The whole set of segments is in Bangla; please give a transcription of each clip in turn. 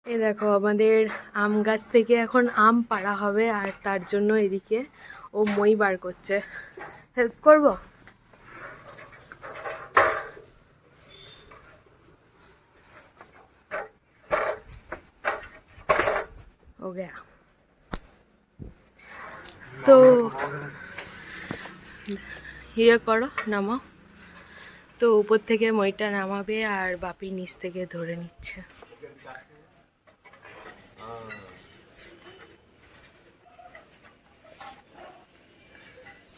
এই দেখো আমাদের আম গাছ থেকে এখন আম পাড়া হবে, আর তার জন্য এদিকে ও মই বার করছে। হেল্প করব? ও গয়া। তো ইয়ে করো, নামাও। তো উপর থেকে মইটা নামাবে আর বাপি নিচ থেকে ধরে নিচ্ছে।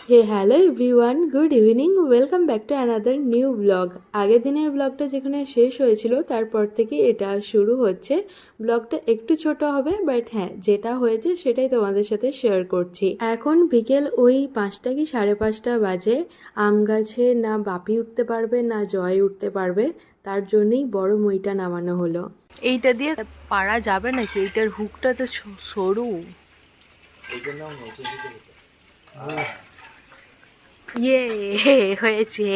Hey hello everyone, good evening, welcome back to another new blog. আগের দিনের ব্লগটা যেখানে শেষ হয়েছিল তারপর থেকে এটা শুরু হচ্ছে। ব্লগটা একটু ছোট হবে, বাট হ্যাঁ, যেটা হয়েছে সেটাই তোমাদের সাথে শেয়ার করছি। এখন বিকেল ওই 5টা কি 5:30 বাজে। আম গাছে না বাপি উঠতে পারবে না জয় উঠতে পারবে, তার জন্যই বড় মইটা নামানো হলো। এইটা দিয়ে পারা যাবে নাকি? এইটার হুকটা তো সরু। ইয়ে হয়েছে।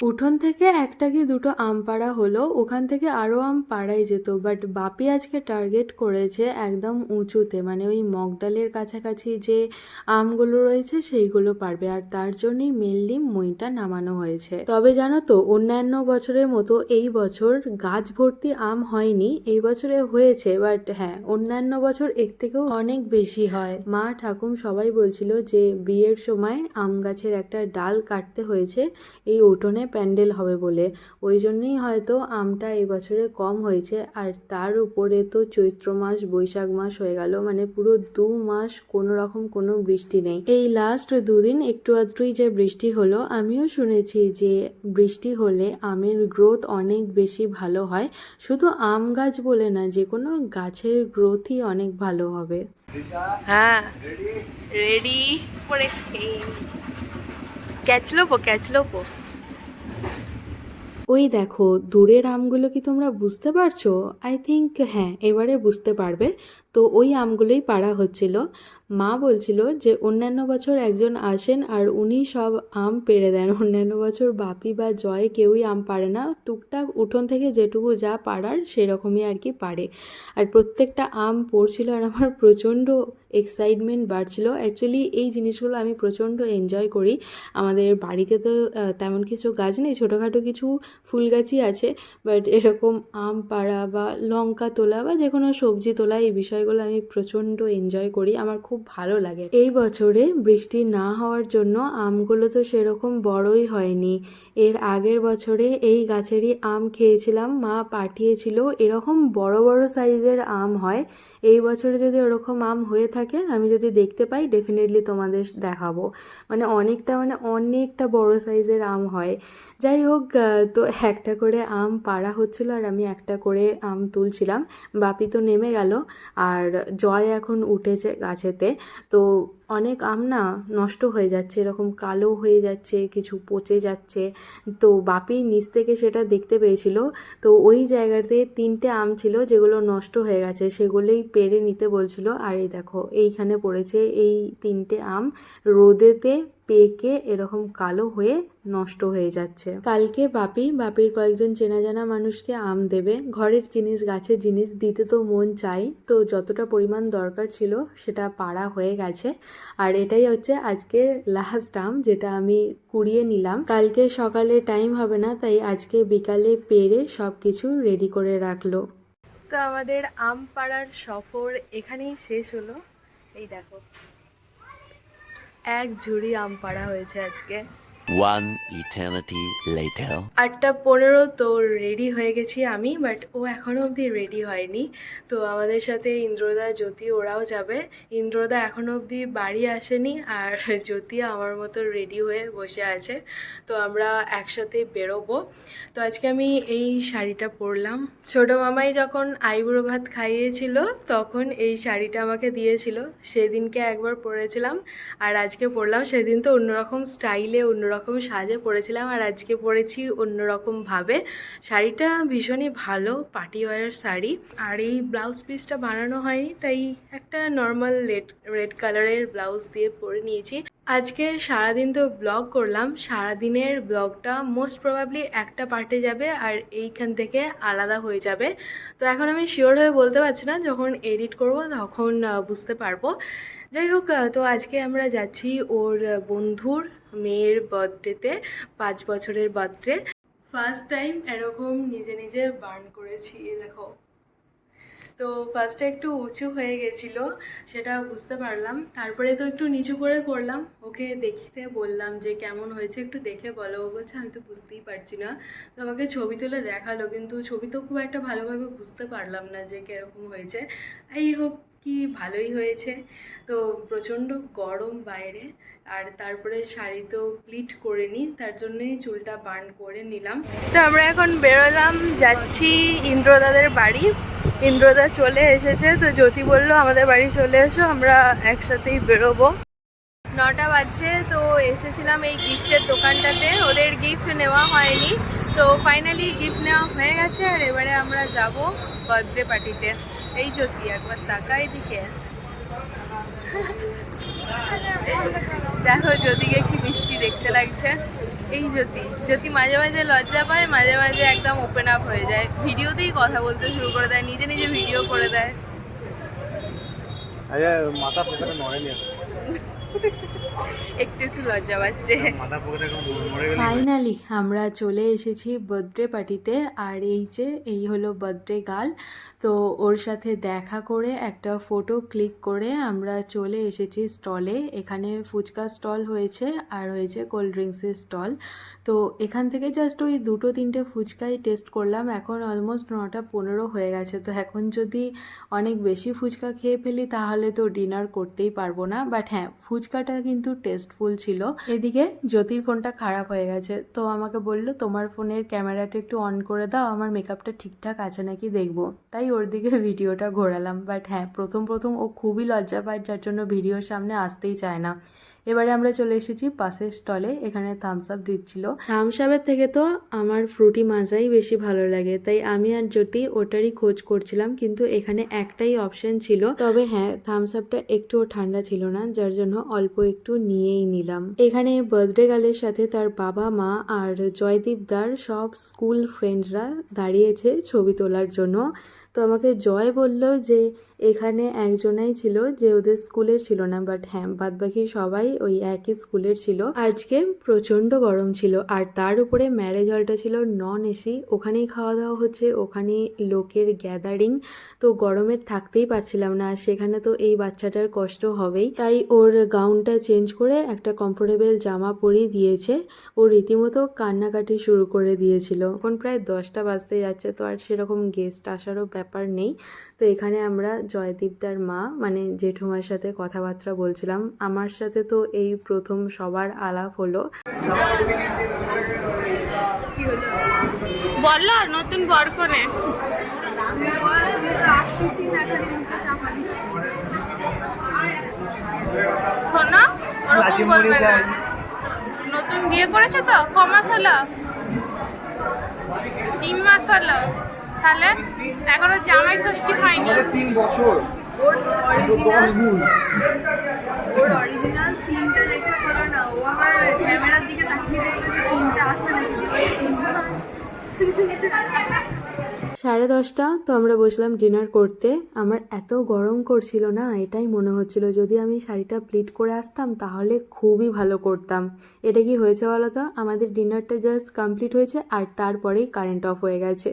উঠোন থেকে একটা কি দুটো আম পাড়া হলো, ওখান থেকে আরও আম পাড়াই যেত, বাট বাপি আজকে টার্গেট করেছে একদম উঁচুতে, মানে ওই মগডালের কাছাকাছি যে আমগুলো রয়েছে সেইগুলো পারবে, আর তার জন্যই মেনলি মইটা নামানো হয়েছে। তবে জানো তো, অন্যান্য বছরের মতো এই বছর গাছ ভর্তি আম হয়নি, এই বছরে হয়েছে, বাট হ্যাঁ, অন্যান্য বছর এর থেকেও অনেক বেশি হয়। মা ঠাকুম সবাই বলছিল যে বিয়ের সময় আম গাছের একটা ডাল কাটতে হয়েছে এই উঠোনে প্যান্ডেল হবে বলে, ওই জন্যই হয়তো আমটা এই বছরে কম হয়েছে। আর তার উপরে তো চৈত্র মাস বৈশাখ মাস হয়ে গেল, মানে পুরো 2 মাস কোনো রকম কোনো বৃষ্টি নেই। এই লাস্ট দুদিন একটু আধটুই যে বৃষ্টি হলো, আমিও শুনেছি যে বৃষ্টি হলে আমের গ্রোথ অনেক বেশি ভালো হয়। শুধু আম গাছ বলে না, যে কোনো গাছের গ্রোথই অনেক ভালো হবে। হ্যাঁ, রেডি পড়েছি। Catch লোবো, catch লোবো। ওই দেখো দূরের আমগুলো কি তোমরা বুঝতে পারছো? আই থিঙ্ক হ্যাঁ, এবারে বুঝতে পারবে। তো ওই আমগুলোই পাড়া হচ্ছিল। মা বলছিল যে অন্যান্য বছর একজন আসেন আর উনি সব আম পেড়ে দেন, অন্যান্য বছর বাপি বা জয় কেউই আম পারে না, টুকটাক উঠোন থেকে যেটুকু যা পারার সেরকমই আর কি পারে। আর প্রত্যেকটা আম পড়ছিল, আর আমার প্রচণ্ড এক্সাইটমেন্ট বাড়ছিল। অ্যাকচুয়ালি এই জিনিসগুলো আমি প্রচণ্ড এনজয় করি। আমাদের বাড়িতে তো তেমন কিছু গাছ নেই, ছোটোখাটো কিছু ফুল গাছই আছে, বাট এরকম আম পাড়া বা লঙ্কা তোলা বা যে কোনো সবজি তোলা, এই বিষয়গুলো আমি প্রচণ্ড এনজয় করি, আমার খুব ভালো লাগে। এই বছরে বৃষ্টি না হওয়ার জন্য আমগুলো তো সেরকম বড়ই হয়নি। এর আগের বছরে এই গাছেরই আম খেয়েছিলাম, মা পাঠিয়েছিল, এরকম বড় বড় সাইজের আম হয়। এই বছরে যদি ওরকম আম হয়ে থাকে, আমি যদি দেখতে পাই ডেফিনেটলি তোমাদের দেখাবো। মানে অনেকটা বড় সাইজের আম হয়। যাই হোক, তো একটা করে আম পাড়া হচ্ছিল আর আমি একটা করে আম তুলছিলাম। বাপি তো নেমে গেল, আর জয় এখন উঠেছে গাছেতে। তো অনেক আম না নষ্ট হয়ে যাচ্ছে, এরকম কালো হয়ে যাচ্ছে, কিছু পচে যাচ্ছে। তো বাপি নিচ থেকে সেটা দেখতে পেয়েছিল। তো ওই জায়গাতে 3টে আম ছিল যেগুলো নষ্ট হয়ে গেছে, সেগুলোই পেড়ে নিতে বলছিল। আর এই দেখো এইখানে পড়েছে এই 3টে আম, রোদেতে পেকে এরকম কালো হয়ে নষ্ট হয়ে যাচ্ছে। কালকে বাপির কয়েকজন চেনা জানা মানুষকে আম দেবে। ঘরের জিনিস, গাছের জিনিস দিতে তো মন চাই, তো যতটা পরিমাণ দরকার ছিল সেটা পাড়া হয়ে গেছে। আর এটাই হচ্ছে আজকের লাস্ট আম, যেটা আমি কুড়িয়ে নিলাম। কালকে সকালে টাইম হবে না, তাই আজকে বিকালে পেড়ে সব কিছু রেডি করে রাখলো। তো আমাদের আম পাড়ার সফর এখানেই শেষ হলো। এই দেখো এক ঝুড়ি আম পাড়া হয়েছে আজকে। 1 eternity later. 8:15 তো রেডি হয়ে গেছি আমি, বাট ও এখনও অবধি রেডি হয়নি। তো আমাদের সাথে ইন্দ্রদা, জ্যোতি ওরাও যাবে। ইন্দ্রদা এখনও অবধি বাড়ি আসেনি, আর জ্যোতি আমার মতো রেডি হয়ে বসে আছে। তো আমরা একসাথে বেরোবো। তো আজকে আমি এই শাড়িটা পরলাম। ছোটো মামাই যখন আইবুড়ো ভাত খাইয়েছিল তখন এই শাড়িটা আমাকে দিয়েছিল, সেদিনকে একবার পরেছিলাম আর আজকে পরলাম। সেদিন তো অন্যরকম স্টাইলে অন্যরকম সাজে পরেছিলাম, আর আজকে পরেছি অন্যরকমভাবে। শাড়িটা ভীষণই ভালো, পার্টি ওয়্যার শাড়ি। আর এই ব্লাউজ পিসটা বানানো হয়নি, তাই একটা নর্মাল রেড কালারের ব্লাউজ দিয়ে পরে নিয়েছি। আজকে সারাদিন তো ব্লগ করলাম, সারাদিনের ব্লগটা মোস্ট প্রবাবলি একটা পার্টে যাবে আর এইখান থেকে আলাদা হয়ে যাবে। তো এখন আমি শিওর হয়ে বলতে পারছি না, যখন এডিট করব তখন বুঝতে পারবো। যাই হোক, তো আজকে আমরা যাচ্ছি ওর বন্ধুর মেয়ের বার্থডেতে, 5 বছরের বার্থডে। ফার্স্ট টাইম এরকম নিজে নিজে বার্ন করেছি, এই দেখো। তো ফার্স্টে একটু উঁচু হয়ে গেছিলো, সেটা বুঝতে পারলাম। তারপরে তো একটু নিচু করে করলাম, ওকে দেখতে বললাম যে কেমন হয়েছে একটু দেখে বলো। ও বলছে আমি তো বুঝতেই পারছি না। তো আমাকে ছবি তুলে দেখালো, কিন্তু ছবি তো খুব একটা ভালোভাবে বুঝতে পারলাম না যে কীরকম হয়েছে। এই হোক, কি ভালোই হয়েছে। তো প্রচণ্ড গরম বাইরে, আর তারপরে শাড়ি তো প্লিট করে নিই, তার জন্যই চুলটা বার্ন করে নিলাম। তো আমরা এখন বেরোলাম, যাচ্ছি ইন্দ্রদাদের বাড়ি। ইন্দ্রদা চলে এসেছে, তো জ্যোতি বললো আমাদের বাড়ি চলে এসো, আমরা একসাথেই বেরোবো। 9টা বাজছে। তো এসেছিলাম এই গিফটের দোকানটাতে, ওদের গিফট নেওয়া হয়নি, তো ফাইনালি গিফট নেওয়া হয়ে গেছে। আর এবারে আমরা যাব বার্থডে পার্টিতে। এই জ্যোতি একবার তাকা এদিকে, দেখো জ্যোতিকে কি মিষ্টি দেখতে লাগছে। এই জ্যোতি মাঝে মাঝে লজ্জা পায়, মাঝে মাঝে একদম ওপেন আপ হয়ে যায়, ভিডিওতেই কথা বলতে শুরু করে দেয়, নিজে নিজে ভিডিও করে দেয়। মাথা পকেটে নড়েনি, একটু একটু লজ্জা পাচ্ছে। ফাইনালি আমরা চলে এসেছি বার্থডে পার্টিতে। আর এই হলো বার্থডে গার্ল। তো ওর সাথে দেখা করে একটা ফটো ক্লিক করে আমরা চলে এসেছি স্টলে। এখানে ফুচকা স্টল হয়েছে আর হয়েছে কোল্ড ড্রিঙ্কসের স্টল। তো এখান থেকে জাস্ট ওই 2-3টে ফুচকাই টেস্ট করলাম। এখন অলমোস্ট 9টা 15 হয়ে গেছে। তো এখন যদি অনেক বেশি ফুচকা খেয়ে ফেলি তাহলে তো ডিনার করতেই পারবো না। বাট হ্যাঁ, ফুচকাটা কিন্তু টেস্টফুল ছিল। এদিকে জ্যোতির ফোনটা খারাপ হয়ে গেছে, তো আমাকে বললো তোমার ফোনের ক্যামেরাটা একটু অন করে দাও, আমার মেকআপটা ঠিকঠাক আছে নাকি দেখবো। তাই ওর দিকে ভিডিওটা ঘোরালাম। বাট হ্যাঁ, প্রথম ও খুবই লজ্জা পায়, যার জন্য ভিডিওর সামনে আসতেই চায় না। এবারে আমরা চলে এসেছি পাশের স্টলে, এখানে থামস আপ দিচ্ছিল। থামস আপের থেকে তো আমার ফ্রুটি মাজাই বেশি ভালো লাগে, তাই আমি আর জ্যোতি ওটারই খোঁজ করছিলাম, কিন্তু এখানে একটাই অপশন ছিল। তবে হ্যাঁ, থামস আপটা একটুও ঠান্ডা ছিল না, যার জন্য অল্প একটু নিয়েই নিলাম। এখানে বার্থডে গার্লের সাথে তার বাবা মা আর জয়দীপদার সব স্কুল ফ্রেন্ডরা দাঁড়িয়েছে ছবি তোলার জন্য। তো আমাকে জয় বলল যে এখানে একজনাই ছিল যে ওদের স্কুলের ছিল না, বাট হ্যাঁ বাদবাকি সবাই ওই একই স্কুলের ছিল। আজকে প্রচণ্ড গরম ছিল, আর তার উপরে ম্যারেজ হলটা ছিল নন এসি, ওখানেই খাওয়া দাওয়া হচ্ছে, ওখানেই লোকের গ্যাদারিং। তো গরমে থাকতেই পারছিলাম না, আর সেখানে তো এই বাচ্চাটার কষ্ট হবেই। তাই ওর গাউনটা চেঞ্জ করে একটা কমফোর্টেবল জামা পরিয়ে দিয়েছে। ও রীতিমতো কান্নাকাটি শুরু করে দিয়েছিল। এখন প্রায় 10টা বাজতে যাচ্ছে, তো আর সেরকম গেস্ট আসারও ব্যাপার নেই। তো এখানে আমরা জয়দীপদার মা মানে জেঠুমার সাথে কথাবার্তা বলছিলাম। আমার সাথে তো এই প্রথম সবার আলাপ হলো। কি হলো বলো, নতুন বরকনে শোনা, ওরকম বলবে না। নতুন বিয়ে করেছে তো, ক মাস হলো? 3 মাস হলো। তাহলে এখনো জামাই ষষ্ঠী হয়নি। 3 বছর ওর অরিজিনাল 10 গুণ। ওর অরিজিনাল 3টে দেখে হলো না, ও আবার ক্যামেরার দিকে তাকিয়ে দেখলো যে 3টে আসছে নাকি, 3 মাস। 10:30 তো আমরা বসলাম ডিনার করতে। আমার এত গরম করছিল না, এটাই মনে হচ্ছিল যদি আমি শাড়িটা প্লিট করে আসতাম তাহলে খুবই ভালো করতাম। এটা কি হয়েছে বলো তো, আমাদের ডিনারটা জাস্ট কমপ্লিট হয়েছে আর তারপরেই কারেন্ট অফ হয়ে গেছে।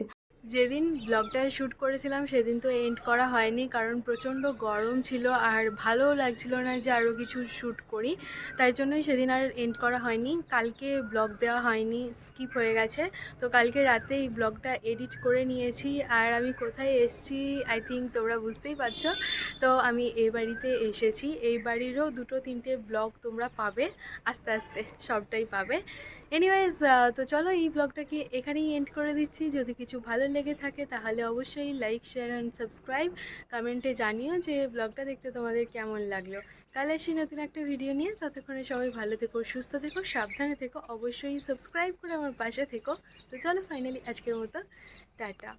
যেদিন ব্লগটা শ্যুট করেছিলাম সেদিন তো এন্ড করা হয়নি, কারণ প্রচণ্ড গরম ছিল আর ভালোও লাগছিল না যে আরও কিছু শ্যুট করি, তাই জন্যই সেদিন আর এন্ড করা হয়নি। কালকে ব্লগ দেওয়া হয়নি, স্কিপ হয়ে গেছে। তো কালকে রাতে এই ব্লগটা এডিট করে নিয়েছি। আর আমি কোথায় এসেছি আই থিঙ্ক তোমরা বুঝতেই পারছো। তো আমি এই বাড়িতে এসেছি, এই বাড়িরও 2-3টে ব্লগ তোমরা পাবে, আস্তে আস্তে সবটাই পাবে। এনিওয়েজ, তো চলো এই ব্লগটাকে এখানেই এন্ড করে দিচ্ছি। যদি কিছু ভালো লেগে থাকে তাহলে অবশ্যই লাইক, শেয়ার অ্যান্ড সাবস্ক্রাইব। কমেন্টে জানিও যে ব্লগটা দেখতে তোমাদের কেমন লাগলো। কাল আসি নতুন একটা ভিডিও নিয়ে, ততক্ষণে সবাই ভালো থেকো, সুস্থ থেকো, সাবধানে থেকো, অবশ্যই সাবস্ক্রাইব করে আমার পাশে থেকো। তো চলো ফাইনালি আজকের মতো টাটা।